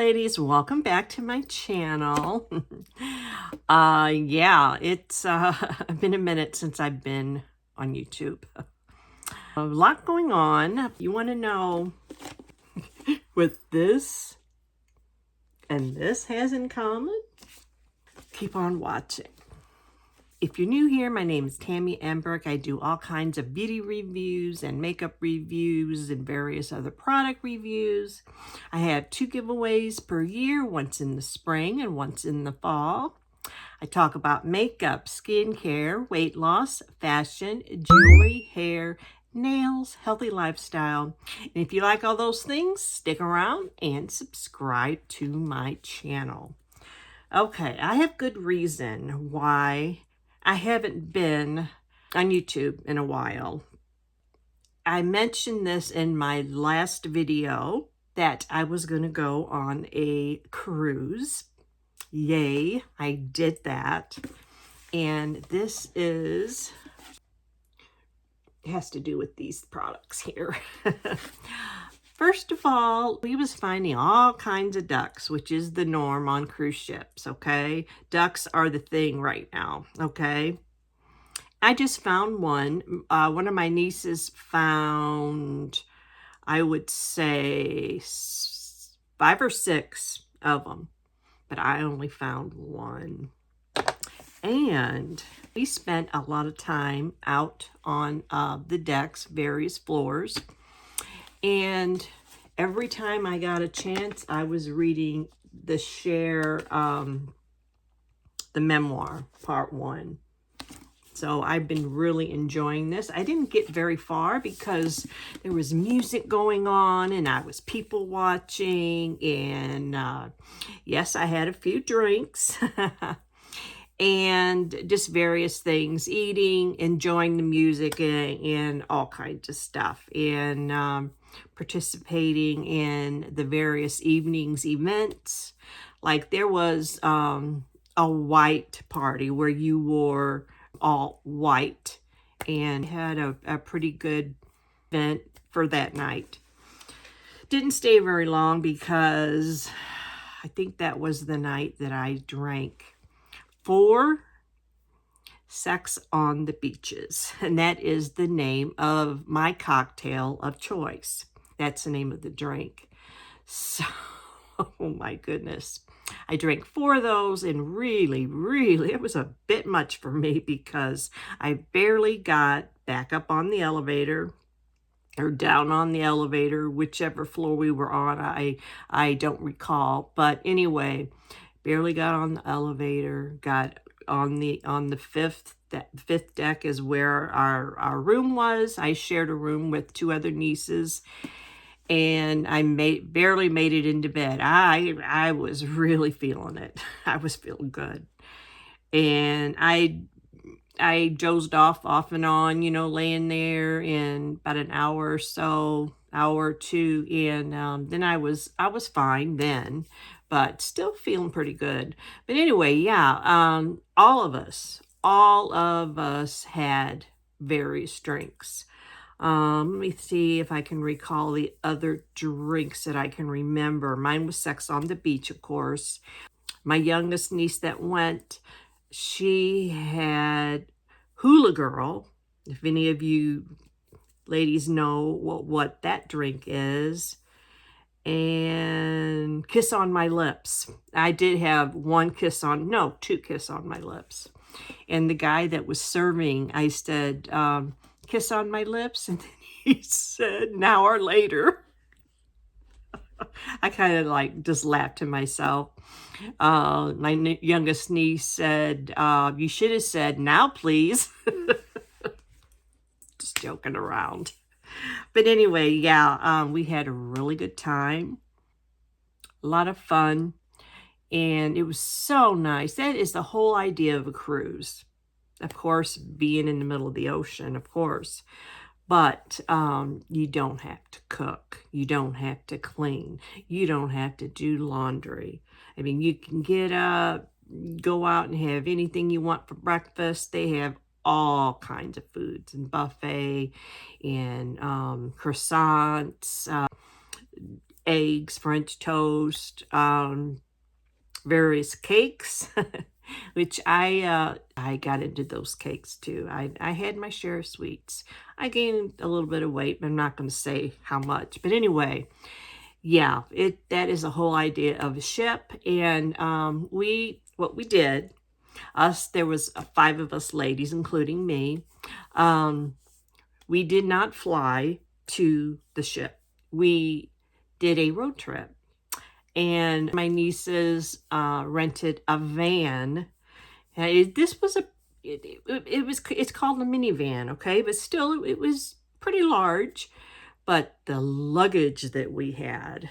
ladies, welcome back to my channel. Yeah, it's been a minute since I've been on YouTube. A lot going on. You want to know what this and this has in common? Keep on watching. If you're new here, my name is Tammy Embrich. I do all kinds of beauty reviews and makeup reviews and various other product reviews. I have 2 giveaways per year, once in the spring and once in the fall. I talk about makeup, skincare, weight loss, fashion, jewelry, hair, nails, healthy lifestyle. And if you like all those things, stick around and subscribe to my channel. Okay, I have good reason why I haven't been on YouTube in a while. I mentioned this in my last video that I was going to go on a cruise. Yay, I did that. And this has to do with these products here. First of all, we was finding all kinds of ducks, which is the norm on cruise ships, okay? Ducks are the thing right now, okay? I just found one. One of my nieces found, I would say, 5 or 6 of them, but I only found one. And we spent a lot of time out on the decks, various floors. And every time I got a chance, I was reading the the memoir, part 1. So I've been really enjoying this. I didn't get very far because there was music going on and I was people watching. And yes, I had a few drinks. And just various things, eating, enjoying the music, and all kinds of stuff, and participating in the various evenings events. Like there was a white party where you wore all white and had a pretty good event for that night. Didn't stay very long because I think that was the night that I drank 4 Sex on the Beaches, and that is the name of my cocktail of choice. That's the name of the drink. So, oh my goodness. I drank 4 of those, and really, it was a bit much for me because I barely got back up on the elevator or down on the elevator, whichever floor we were on. I don't recall, but anyway, barely got on the elevator, got on the 5th. That 5th deck is where our room was. I shared a room with 2 other nieces, and I barely made it into bed. I was really feeling it. I was feeling good. And I dozed off and on, you know, laying there in about an hour or so, hour or 2, and then I was fine then, but still feeling pretty good. But anyway, yeah, all of us had various drinks. Let me see if I can recall the other drinks that I can remember. Mine was Sex on the Beach, of course. My youngest niece that went, she had Hula Girl. If any of you ladies know what that drink is. And Kiss on My Lips. I did have 2 kiss on my lips. And the guy that was serving, I said, kiss on my lips. And then he said, now or later. I kind of like just laughed to myself. My youngest niece said, you should have said, now please. Just joking around. But anyway, yeah, we had a really good time. A lot of fun. And it was so nice. That is the whole idea of a cruise. Of course, being in the middle of the ocean, of course. But you don't have to cook. You don't have to clean. You don't have to do laundry. I mean, you can get up, go out and have anything you want for breakfast. They have all kinds of foods and buffet and croissants, eggs, French toast, various cakes, which I got into those cakes too. I had my share of sweets. I gained a little bit of weight, but I'm not going to say how much. But anyway, yeah, that is the whole idea of a ship. And what we did, there was 5 of us ladies, including me. We did not fly to the ship. We did a road trip. And my nieces rented a van. And this was it's called a minivan, okay? But still, it was pretty large. But the luggage that we had,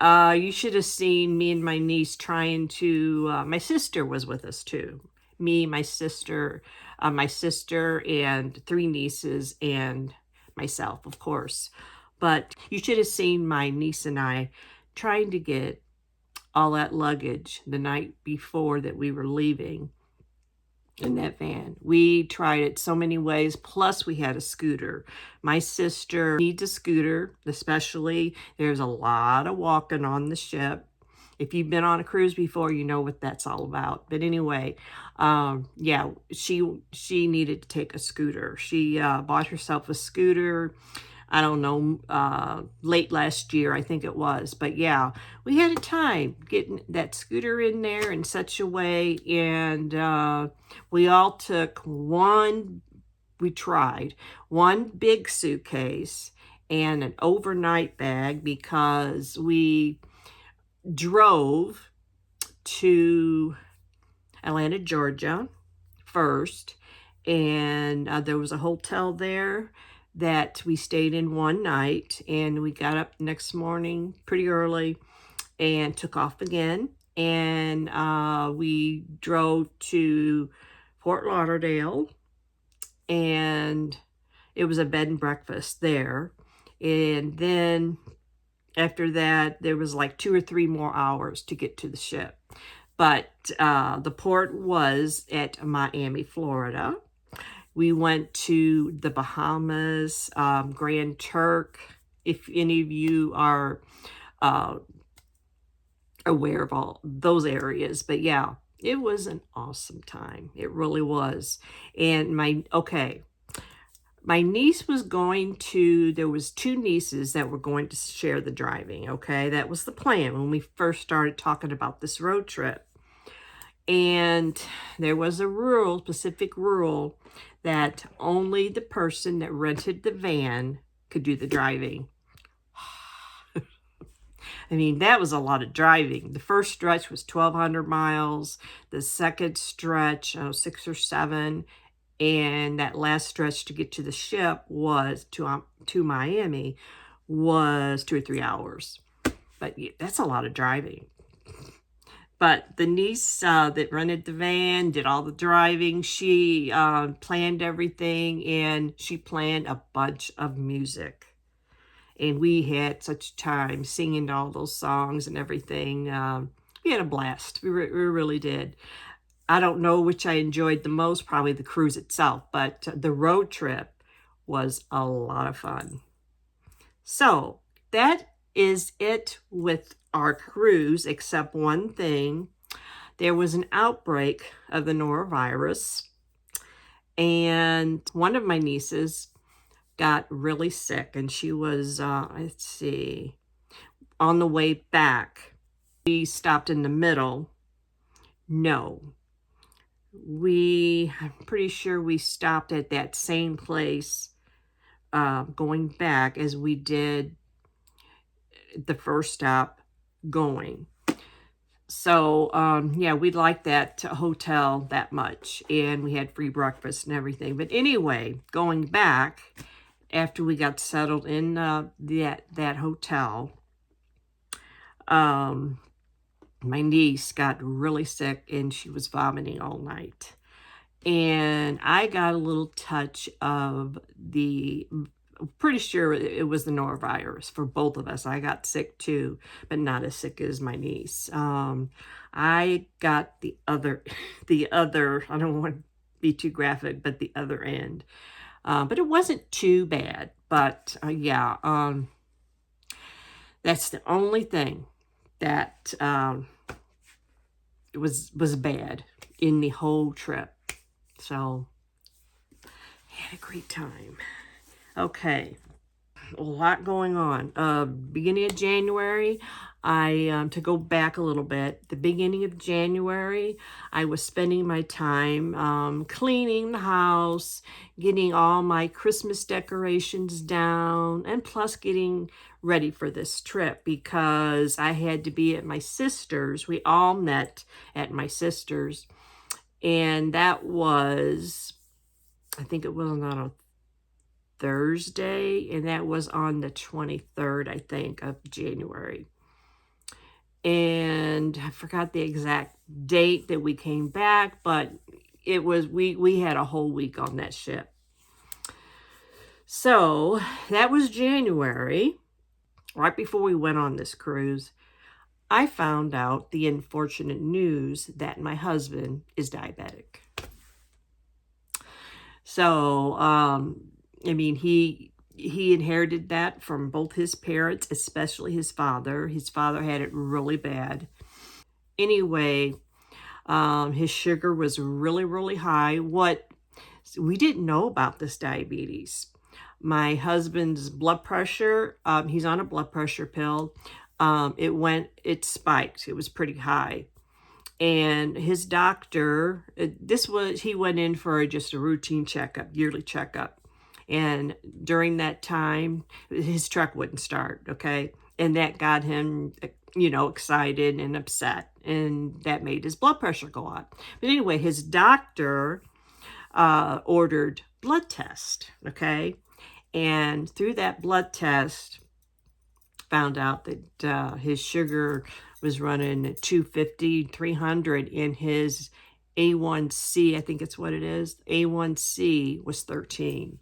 you should have seen me and my niece trying to, my sister was with us too. Me, my sister, and 3 nieces, and myself, of course. But you should have seen my niece and I trying to get all that luggage the night before that we were leaving in that van. We tried it so many ways, plus we had a scooter. My sister needs a scooter, especially. There's a lot of walking on the ship. If you've been on a cruise before, you know what that's all about. But anyway, yeah, she needed to take a scooter. She bought herself a scooter, I don't know, late last year, I think it was. But yeah, we had a time getting that scooter in there in such a way. And we all took one big suitcase and an overnight bag, because we drove to Atlanta, Georgia first. And there was a hotel there that we stayed in one night, and we got up next morning pretty early and took off again. And we drove to Fort Lauderdale, and it was a bed and breakfast there. And then after that, there was like 2 or 3 more hours to get to the ship. But the port was at Miami, Florida. We went to the Bahamas, Grand Turk, if any of you are aware of all those areas. But yeah, it was an awesome time. It really was. And my niece was there was 2 nieces that were going to share the driving, okay? That was the plan when we first started talking about this road trip. And there was a specific rule, that only the person that rented the van could do the driving. I mean, that was a lot of driving. The first stretch was 1,200 miles. The second stretch, 6 or 7. And that last stretch to get to the ship was to Miami was 2 or 3 hours. But yeah, that's a lot of driving. But the niece that rented the van did all the driving. She planned everything, and she planned a bunch of music. And we had such time singing all those songs and everything. We had a blast. We really did. I don't know which I enjoyed the most, probably the cruise itself, but the road trip was a lot of fun. So that is it with our cruise, except one thing. There was an outbreak of the norovirus, and one of my nieces got really sick, and she was, on the way back. We stopped in the middle. No. I'm pretty sure we stopped at that same place going back as we did the first stop going. So, yeah, we liked that hotel that much, and we had free breakfast and everything. But anyway, going back, after we got settled in that hotel, my niece got really sick, and she was vomiting all night. And I got a little touch of pretty sure it was the norovirus for both of us. I got sick too, but not as sick as my niece. I got the other, I don't want to be too graphic, but the other end. But it wasn't too bad. But yeah, that's the only thing that was bad in the whole trip. So, had a great time. Okay, a lot going on. Beginning of January, to go back a little bit, the beginning of January, I was spending my time cleaning the house, getting all my Christmas decorations down, and plus getting ready for this trip because I had to be at my sister's. We all met at my sister's, and that was, I think it was on a Thursday, and that was on the 23rd, I think, of January. And I forgot the exact date that we came back, but it was, we had a whole week on that ship. So that was January, right before we went on this cruise. I found out the unfortunate news that my husband is diabetic. So, I mean, he inherited that from both his parents, especially his father. His father had it really bad. Anyway, his sugar was really, really high. What we didn't know about this diabetes. My husband's blood pressure, he's on a blood pressure pill. It spiked. It was pretty high. And his doctor, he went in for just a routine checkup, yearly checkup. And during that time, his truck wouldn't start, okay? And that got him, excited and upset. And that made his blood pressure go up. But anyway, his doctor ordered blood test, okay? And through that blood test, found out that his sugar was running at 250, 300, and his A1C, I think it's what it is, A1C was 13.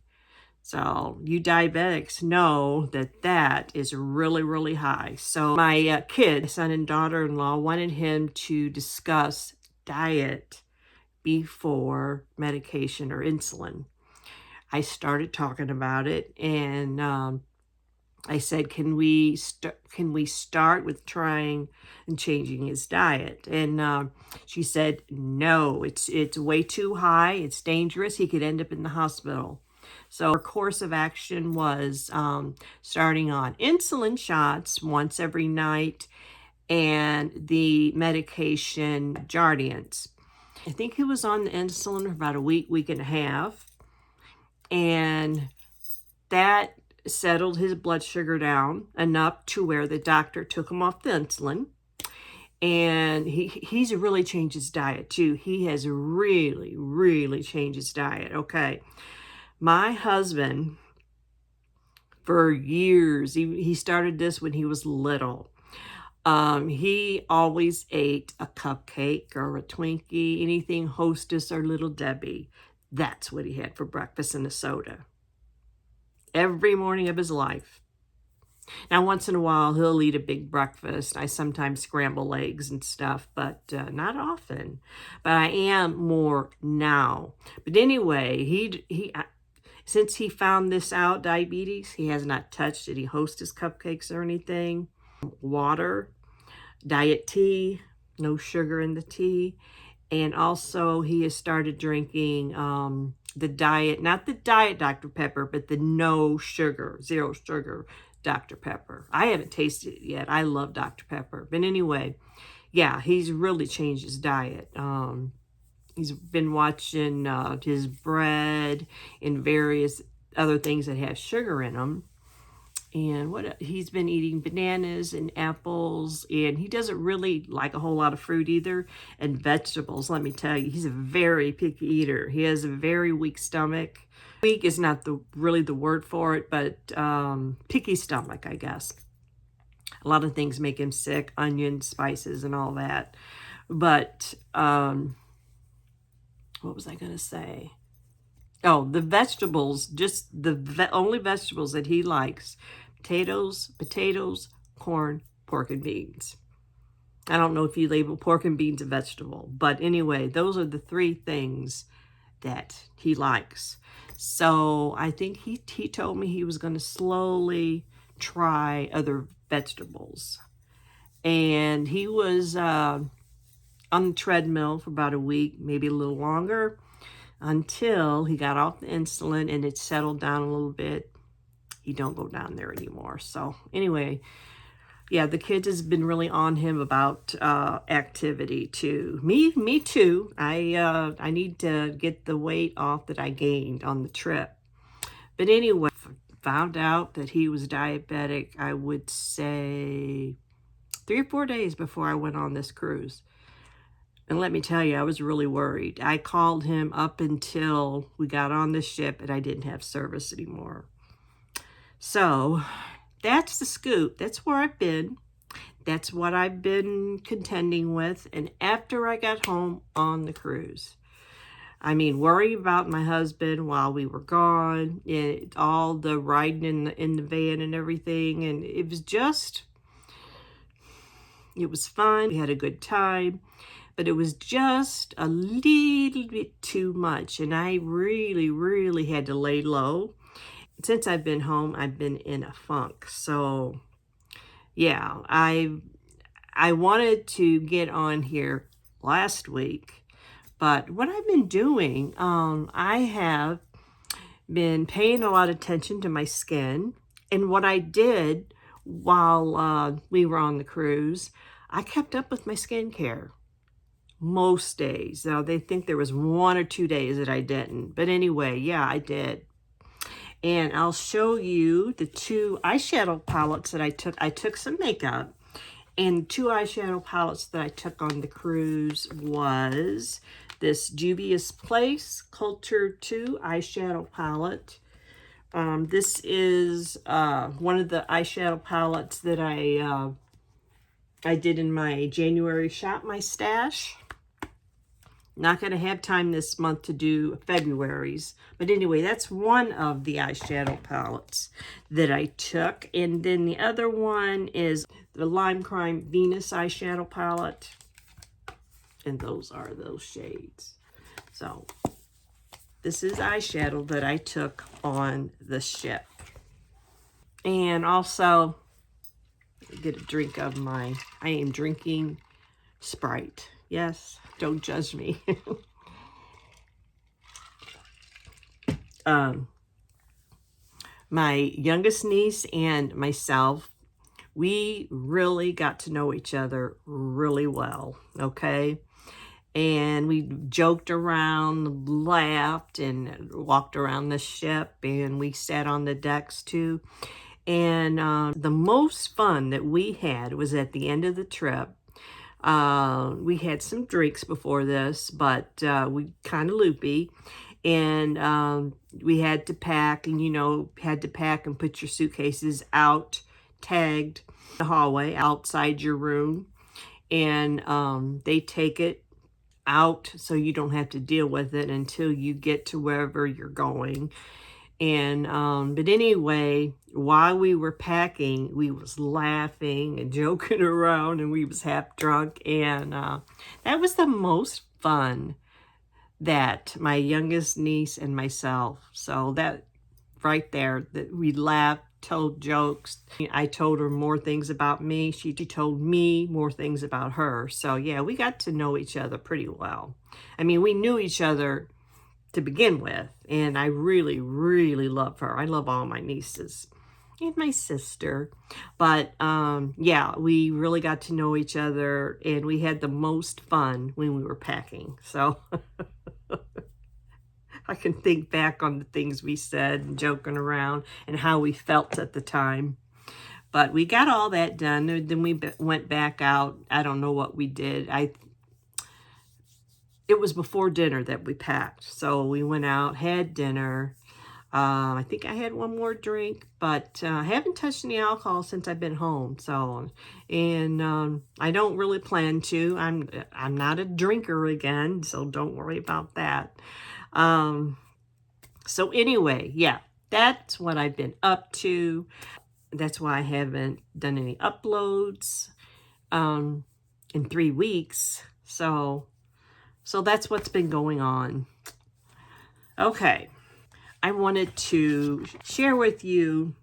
So you diabetics know that that is really, really high. So my kid, son and daughter-in-law, wanted him to discuss diet before medication or insulin. I started talking about it, and I said, can we start with trying and changing his diet? And she said, no, it's way too high. It's dangerous. He could end up in the hospital. So our course of action was starting on insulin shots once every night and the medication Jardiance. I think he was on the insulin for about a week and a half. And that settled his blood sugar down enough to where the doctor took him off the insulin. And he's really changed his diet too. He has really, really changed his diet. Okay. My husband, for years, he started this when he was little. He always ate a cupcake or a Twinkie, anything Hostess or Little Debbie. That's what he had for breakfast and a soda. Every morning of his life. Now, once in a while, he'll eat a big breakfast. I sometimes scramble eggs and stuff, but not often. But I am more now. But anyway, since he found this out, diabetes, he has not touched any Hostess cupcakes or anything. Water, diet tea, no sugar in the tea. And also, he has started drinking the diet, not the diet Dr. Pepper, but the no sugar, zero sugar Dr. Pepper. I haven't tasted it yet. I love Dr. Pepper. But anyway, yeah, he's really changed his diet. He's been watching his bread and various other things that have sugar in them. And he's been eating bananas and apples, and he doesn't really like a whole lot of fruit either, and vegetables. Let me tell you, he's a very picky eater. He has a very weak stomach. Weak is not really the word for it, but picky stomach, I guess. A lot of things make him sick, onions, spices, and all that. But what was I going to say? Oh, the vegetables, just the only vegetables that he likes: potatoes, corn, pork, and beans. I don't know if you label pork and beans a vegetable, but anyway, those are the three things that he likes. So I think he told me he was going to slowly try other vegetables. And he was on the treadmill for about a week, maybe a little longer, until he got off the insulin and it settled down a little bit. He don't go down there anymore. So anyway, yeah, the kids has been really on him about activity too. Me too. I need to get the weight off that I gained on the trip. But anyway, found out that he was diabetic, I would say 3 or 4 days before I went on this cruise. And let me tell you, I was really worried. I called him up until we got on the ship and I didn't have service anymore. So that's the scoop. That's where I've been. That's what I've been contending with. And after I got home on the cruise, I mean, worrying about my husband while we were gone, all the riding in the van and everything. And it was fun. We had a good time. But it was just a little bit too much. And I really, really had to lay low. Since I've been home, I've been in a funk. So, yeah, I wanted to get on here last week. But what I've been doing, I have been paying a lot of attention to my skin. And what I did while we were on the cruise, I kept up with my skincare. Most days. Now, they think there was 1 or 2 days that I didn't. But anyway, yeah, I did. And I'll show you the 2 eyeshadow palettes that I took. I took some makeup. And 2 eyeshadow palettes that I took on the cruise was this Juvia's Place Culture 2 eyeshadow palette. This is one of the eyeshadow palettes that I did in my January Shop My Stash. Not going to have time this month to do February's. But anyway, that's one of the eyeshadow palettes that I took. And then the other one is the Lime Crime Venus eyeshadow palette. And those are those shades. So this is eyeshadow that I took on the ship. And also, get a drink of I am drinking Sprite. Yes, don't judge me. My youngest niece and myself, we really got to know each other really well, okay? And we joked around, laughed, and walked around the ship, and we sat on the decks too. And the most fun that we had was at the end of the trip. We had some drinks before this, but we kind of loopy. And we had to pack, and had to pack and put your suitcases out, tagged the hallway outside your room. And they take it out so you don't have to deal with it until you get to wherever you're going. And but anyway, while we were packing, we was laughing and joking around, and we was half drunk, and that was the most fun that my youngest niece and myself. So that right there, that we laughed, told jokes. I told her more things about me. She told me more things about her. So yeah, we got to know each other pretty well. I mean, we knew each other to begin with, and I really, really love her. I love all my nieces and my sister. But yeah, we really got to know each other, and we had the most fun when we were packing. So I can think back on the things we said and joking around and how we felt at the time. But we got all that done. Then we went back out. I don't know what we did. It was before dinner that we packed. So we went out, had dinner. I think I had one more drink, but I haven't touched any alcohol since I've been home. So, and I don't really plan to. I'm not a drinker again, so don't worry about that. So anyway, yeah, that's what I've been up to. That's why I haven't done any uploads in 3 weeks. So that's what's been going on. Okay. I wanted to share with you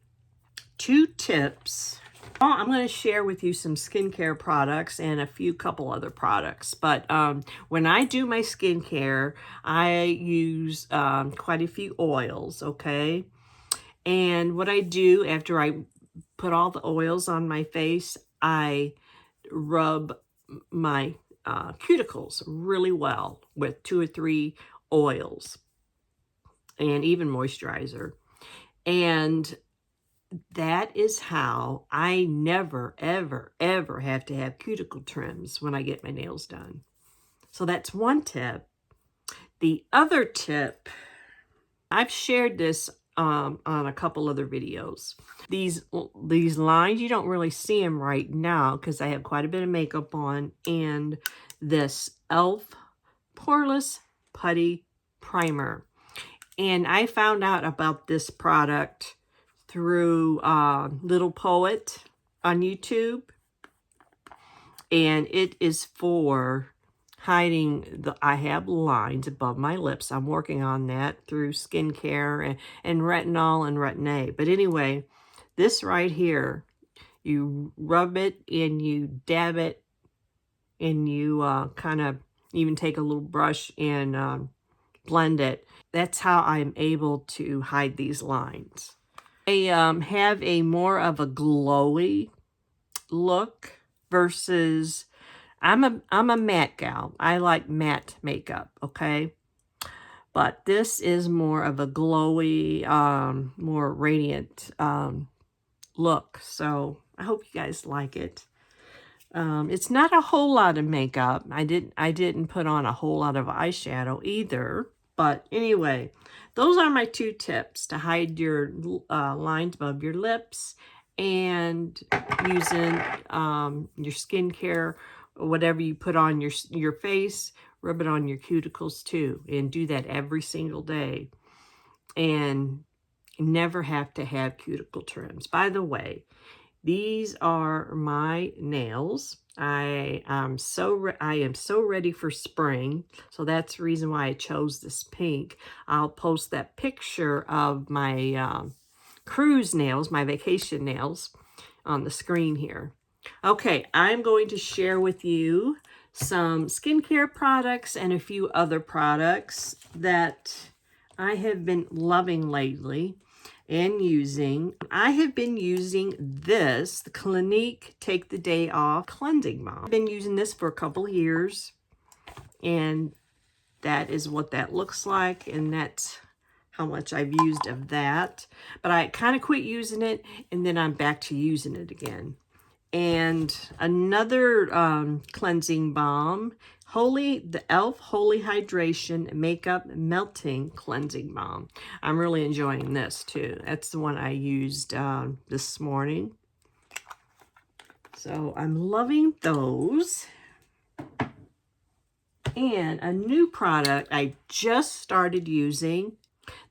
2 tips. Well, I'm going to share with you some skincare products and a couple other products. But when I do my skincare, I use quite a few oils, okay? And what I do after I put all the oils on my face, I rub my cuticles really well with 2 or 3 oils and even moisturizer. And that is how I never, ever, ever have to have cuticle trims when I get my nails done. So that's one tip. The other tip, I've shared this on a couple other videos. These lines, you don't really see them right now because I have quite a bit of makeup on, and this e.l.f. Poreless Putty Primer. And I found out about this product through Little Poet on YouTube. And it is for hiding I have lines above my lips. I'm working on that through skincare and retinol and Retin-A. But anyway, this right here, you rub it and you dab it, and you kind of even take a little brush and blend it. That's how I'm able to hide these lines. I have a more of a glowy look versus I'm a matte gal. I like matte makeup, okay? But this is more of a glowy, more radiant look. So I hope you guys like it. It's not a whole lot of makeup. I didn't put on a whole lot of eyeshadow either. But anyway, those are my 2 tips to hide your lines above your lips, and using your skincare, whatever you put on your face, rub it on your cuticles too, and do that every single day. And never have to have cuticle trims. By the way, these are my nails. I am so ready for spring, so that's the reason why I chose this pink. I'll post that picture of my cruise nails, my vacation nails, on the screen here. Okay, I'm going to share with you some skincare products and a few other products that I have been loving lately and using. I have been using this, the Clinique Take the Day Off Cleansing Balm. I've been using this for a couple of years, and that is what that looks like, and that's how much I've used of that. But I kind of quit using it, and then I'm back to using it again. And another cleansing balm, the e.l.f. Holy Hydration Makeup Melting Cleansing Balm. I'm really enjoying this too. That's the one I used this morning. So I'm loving those. And a new product I just started using,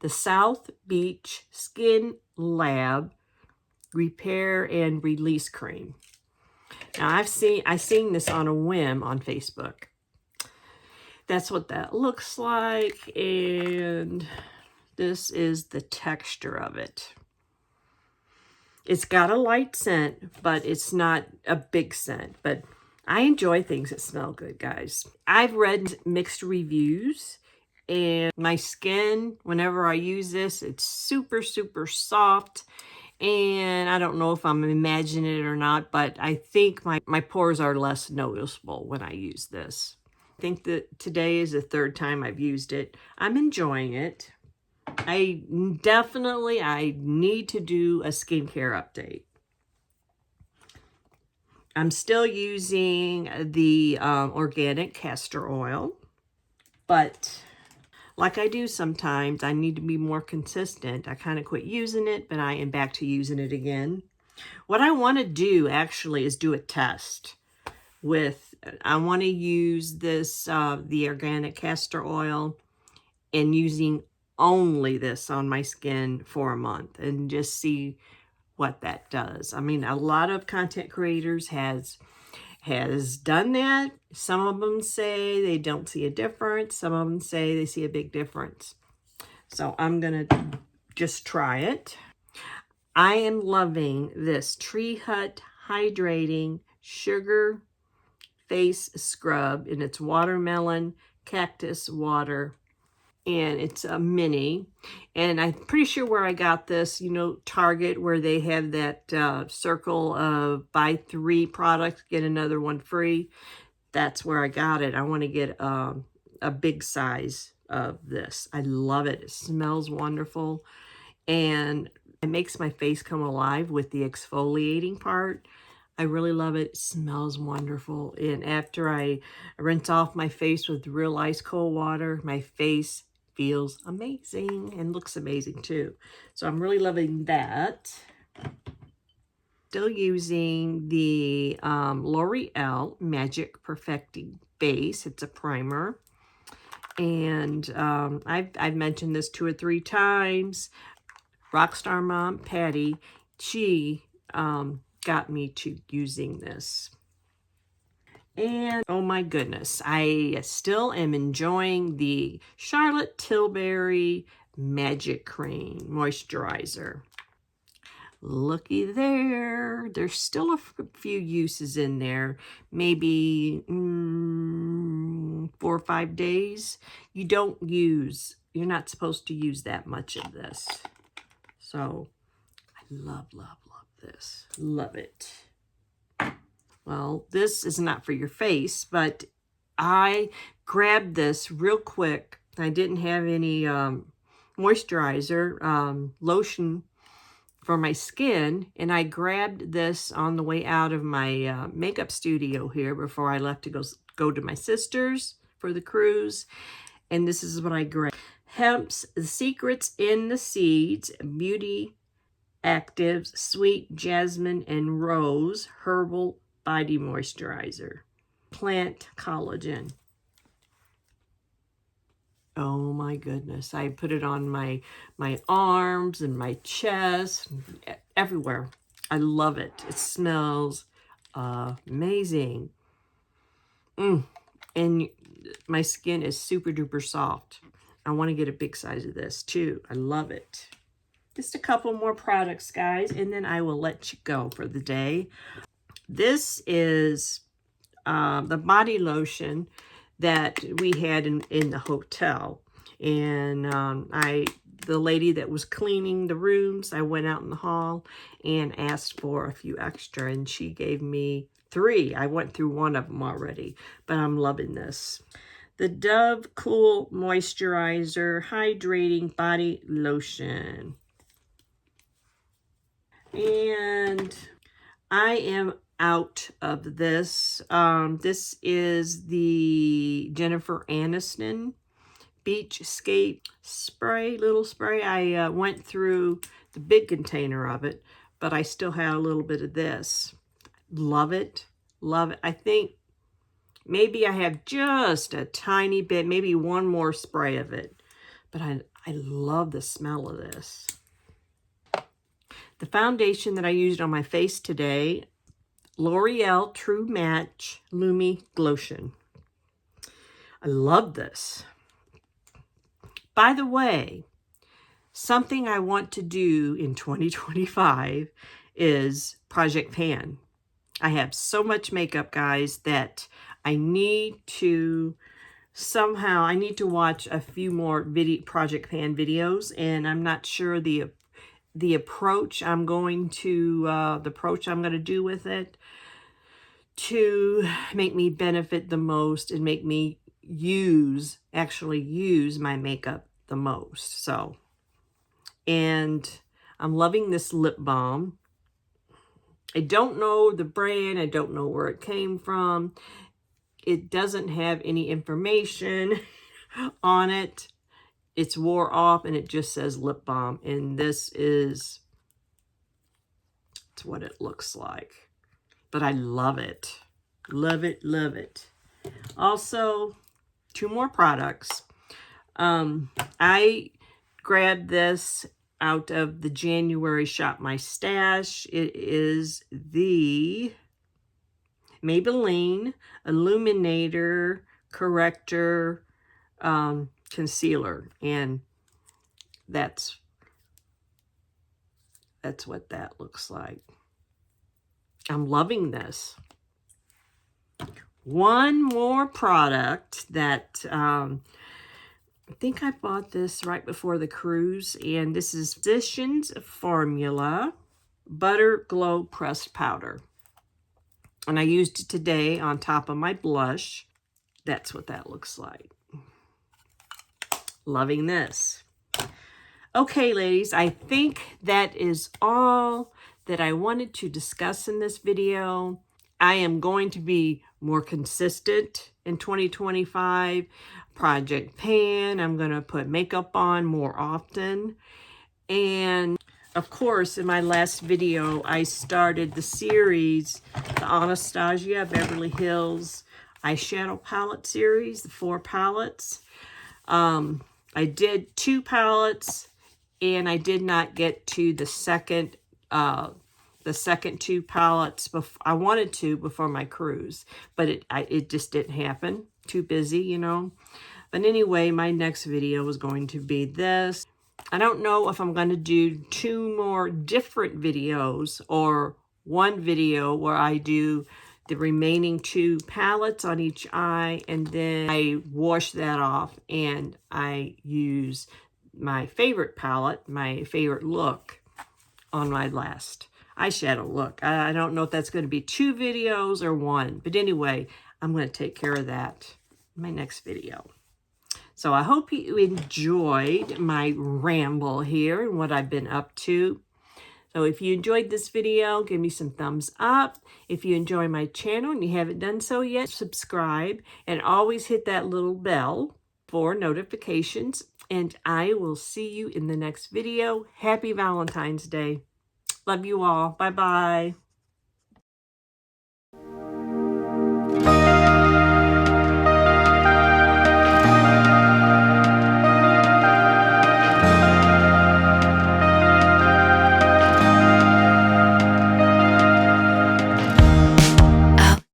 the South Beach Skin Lab Repair and Release Cream. Now I seen this on a whim on Facebook. That's what that looks like, and this is the texture of it. It's got a light scent, but it's not a big scent. But I enjoy things that smell good, guys. I've read mixed reviews, and my skin, whenever I use this, it's super, super soft. And I don't know if I'm imagining it or not, but I think my pores are less noticeable when I use this. I think that today is the 3rd time I've used it. I'm enjoying it. I need to do a skincare update. I'm still using the organic castor oil, but like I do sometimes, I need to be more consistent. I kind of quit using it, but I am back to using it again. What I want to do actually is do a test with, I want to use this, the organic castor oil, and using only this on my skin for a month and just see what that does. I mean, a lot of content creators has done that. Some of them say they don't see a difference. Some of them say they see a big difference. So I'm going to just try it. I am loving this Tree Hut Hydrating Sugar Face Scrub, and it's watermelon cactus water, and it's a mini. And I'm pretty sure where I got this, you know, Target, where they have that circle of buy 3 products, get another one free. That's where I got it. I want to get a big size of this. I love it. It smells wonderful, and it makes my face come alive with the exfoliating part. I really love it. It smells wonderful. And after I rinse off my face with real ice cold water, my face feels amazing and looks amazing too. So I'm really loving that. Still using the L'Oreal Magic Perfecting Base. It's a primer. And I've mentioned this 2 or 3 times. Rockstar Mom, Patty, she got me to using this. And oh my goodness, I still am enjoying the Charlotte Tilbury Magic Cream Moisturizer. Looky there. There's still a few uses in there. Maybe 4 or 5 days. You're not supposed to use that much of this. So I love, love, love this. Love it. Well, this is not for your face, but I grabbed this real quick. I didn't have any moisturizer, lotion for my skin, and I grabbed this on the way out of my makeup studio here before I left to go to my sister's for the cruise. And this is what I grabbed. Hemp's The Secrets in the Seeds Beauty Actives Sweet Jasmine and Rose Herbal Body Moisturizer. Plant Collagen. Oh my goodness. I put it on my arms and my chest, everywhere. I love it. It smells amazing. And my skin is super duper soft. I want to get a big size of this too. I love it. Just a couple more products, guys, and then I will let you go for the day. This is the body lotion that we had in the hotel. And the lady that was cleaning the rooms, I went out in the hall and asked for a few extra, and she gave me 3. I went through one of them already, but I'm loving this. The Dove Cool Moisturizer Hydrating Body Lotion. And I am out of this. This is the Jennifer Aniston Beachscape spray, little spray. I went through the big container of it, but I still have a little bit of this. Love it. Love it. I think maybe I have just a tiny bit, maybe one more spray of it, but I love the smell of this. The foundation that I used on my face today, L'Oreal True Match Lumi Glotion. I love this. By the way, something I want to do in 2025 is Project Pan. I have so much makeup, guys, that I need to watch a few more Project Pan videos, and I'm not sure the approach I'm going to do with it to make me benefit the most and make me actually use my makeup the most. So, and I'm loving this lip balm. I don't know the brand. I don't know where it came from. It doesn't have any information on it. It's wore off and it just says lip balm. And it's what it looks like. But I love it. Love it, love it. Also, 2 more products. I grabbed this out of the January Shop My Stash. It is the Maybelline Illuminator Corrector Concealer. And that's what that looks like. I'm loving this. One more product that I think I bought this right before the cruise, and this is Physicians Formula Butter Glow Pressed Powder. And I used it today on top of my blush. That's what that looks like. Loving this. Okay, ladies, I think that is all that I wanted to discuss in this video. I am going to be more consistent in 2025. Project Pan, I'm going to put makeup on more often. And of course, in my last video, I started the series, the Anastasia Beverly Hills Eyeshadow Palette series, the 4 palettes. I did 2 palettes, and I did not get to the second 2 palettes. I wanted to before my cruise, but it just didn't happen. Too busy, you know. But anyway, my next video is going to be this. I don't know if I'm going to do 2 more different videos or one video where I do the remaining 2 palettes on each eye, and then I wash that off and I use my favorite palette, my favorite look on my last eyeshadow look. I don't know if that's going to be 2 videos or 1, but anyway, I'm going to take care of that in my next video. So I hope you enjoyed my ramble here and what I've been up to. So if you enjoyed this video, give me some thumbs up. If you enjoy my channel and you haven't done so yet, subscribe and always hit that little bell for notifications. And I will see you in the next video. Happy Valentine's Day. Love you all. Bye-bye.